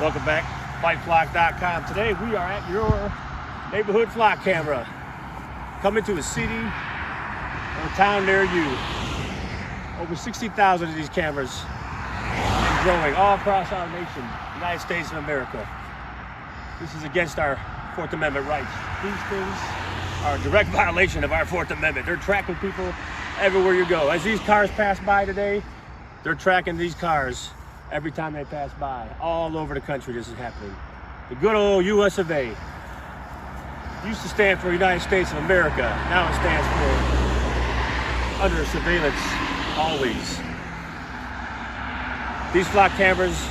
Welcome back, fightflock.com. Today we are at your neighborhood flock camera. Coming to a city or a town near you. Over 60,000 of these cameras and growing all across our nation, United States of America. This is against our Fourth Amendment rights. These things are a direct violation of our Fourth Amendment. They're tracking people everywhere you go. As these cars pass by today, they're tracking these cars every time they pass by. All over the country this is happening. The good old US of A. Used to stand for United States of America. Now it stands for under surveillance always. These flock cameras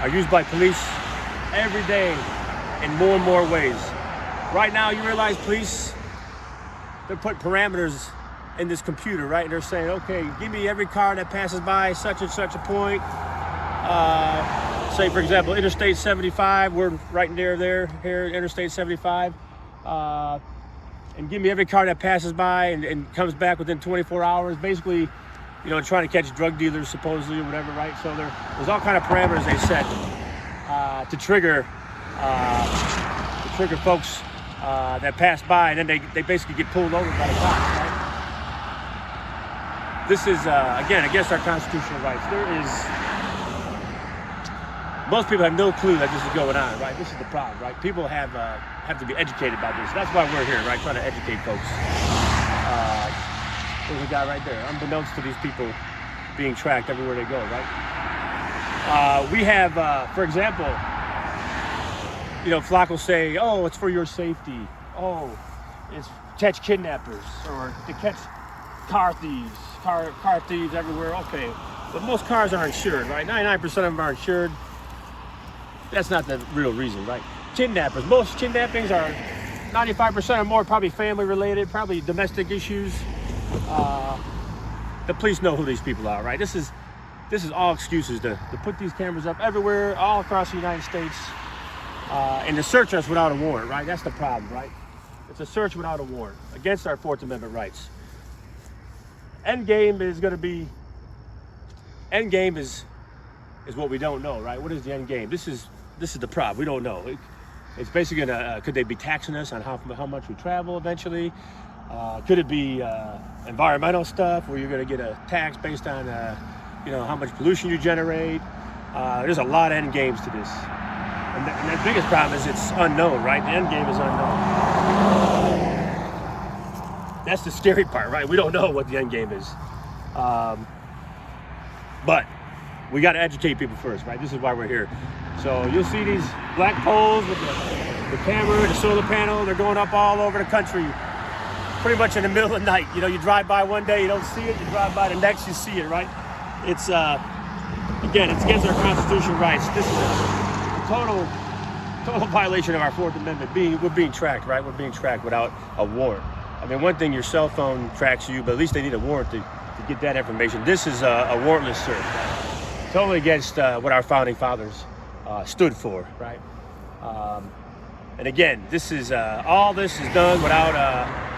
are used by police every day in more and more ways. Right now you realize police, they're putting parameters in this computer, right? And they're saying, okay, give me every car that passes by such and such a point. Say for example, Interstate 75, we're right near there, here, Interstate 75. And give me every car that passes by and comes back within 24 hours. Basically, you know, trying to catch drug dealers supposedly or whatever, right? So there's all kind of parameters they set to trigger folks that pass by, and then they basically get pulled over by the cops, right? This is, again, against our constitutional rights. Most people have no clue that this is going on, right? This is the problem, right? People have to be educated about this. That's why we're here, right? Trying to educate folks. There's a guy right there, unbeknownst to these people being tracked everywhere they go, right? We have, for example, you know, Flock will say, oh, it's for your safety. Oh, it's to catch kidnappers or to catch car thieves, car thieves everywhere. Okay, but most cars are insured, right? 99% of them are insured. That's not the real reason, right? Kidnappers, most kidnappings are 95% or more probably family related, probably domestic issues. The police know who these people are, right? This is all excuses to put these cameras up everywhere, all across the United States, and to search us without a warrant, right? That's the problem, right? It's a search without a warrant against our Fourth Amendment rights. End game is what we don't know, right? What is the end game? This is the problem. We don't know. It's basically gonna, could they be taxing us on how much we travel eventually? Could it be environmental stuff where you're gonna get a tax based on you know, how much pollution you generate? There's a lot of end games to this. And the biggest problem is it's unknown, right? The end game is unknown. That's the scary part, right? We don't know what the end game is. But we got to educate people first, right? This is why we're here. So you'll see these black poles with the camera, the solar panel. They're going up all over the country, pretty much in the middle of the night. You know, you drive by one day, you don't see it. You drive by the next, you see it, right? It's, again, it's against our constitutional rights. This is a total violation of our Fourth Amendment. We're being tracked, right? We're being tracked without a warrant. I mean, one thing, your cell phone tracks you, but at least they need a warrant to get that information. This is a warrantless search, right? Totally against what our founding fathers stood for, right? And again, this is all this is done without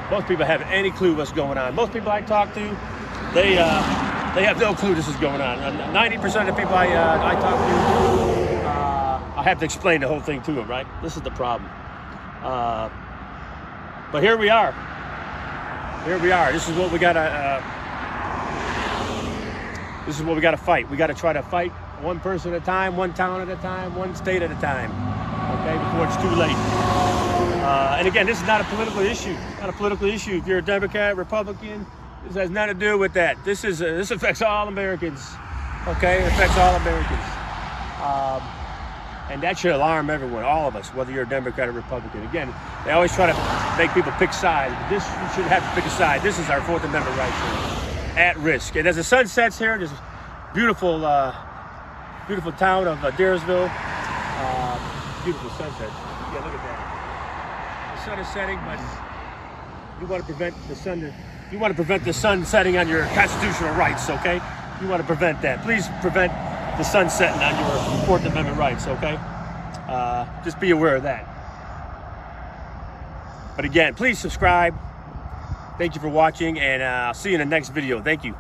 most people having any clue what's going on. Most people I talk to, they have no clue this is going on. 90% of the people I talk to, I have to explain the whole thing to them, right? This is the problem. But here we are. Here we are. This is what we gotta. This is what we gotta fight. We gotta try to fight one person at a time, one town at a time, one state at a time. Okay, before it's too late. And again, this is not a political issue. Not a political issue. If you're a Democrat, Republican, this has nothing to do with that. This affects all Americans. Okay, it affects all Americans. And that should alarm everyone, all of us, whether you're a Democrat or Republican. Again, they always try to make people pick sides. This, you shouldn't have to pick a side. This is our Fourth Amendment rights here, at risk. And as the sun sets here, this beautiful, beautiful town of Deersville. Beautiful sunset. Yeah, look at that. The sun is setting, but you want to prevent the sun. You want to prevent the sun setting on your constitutional rights, okay? You want to prevent that. Please prevent the sun setting on your Fourth Amendment rights, okay? Just be aware of that. But again, please subscribe. Thank you for watching, and I'll see you in the next video. Thank you.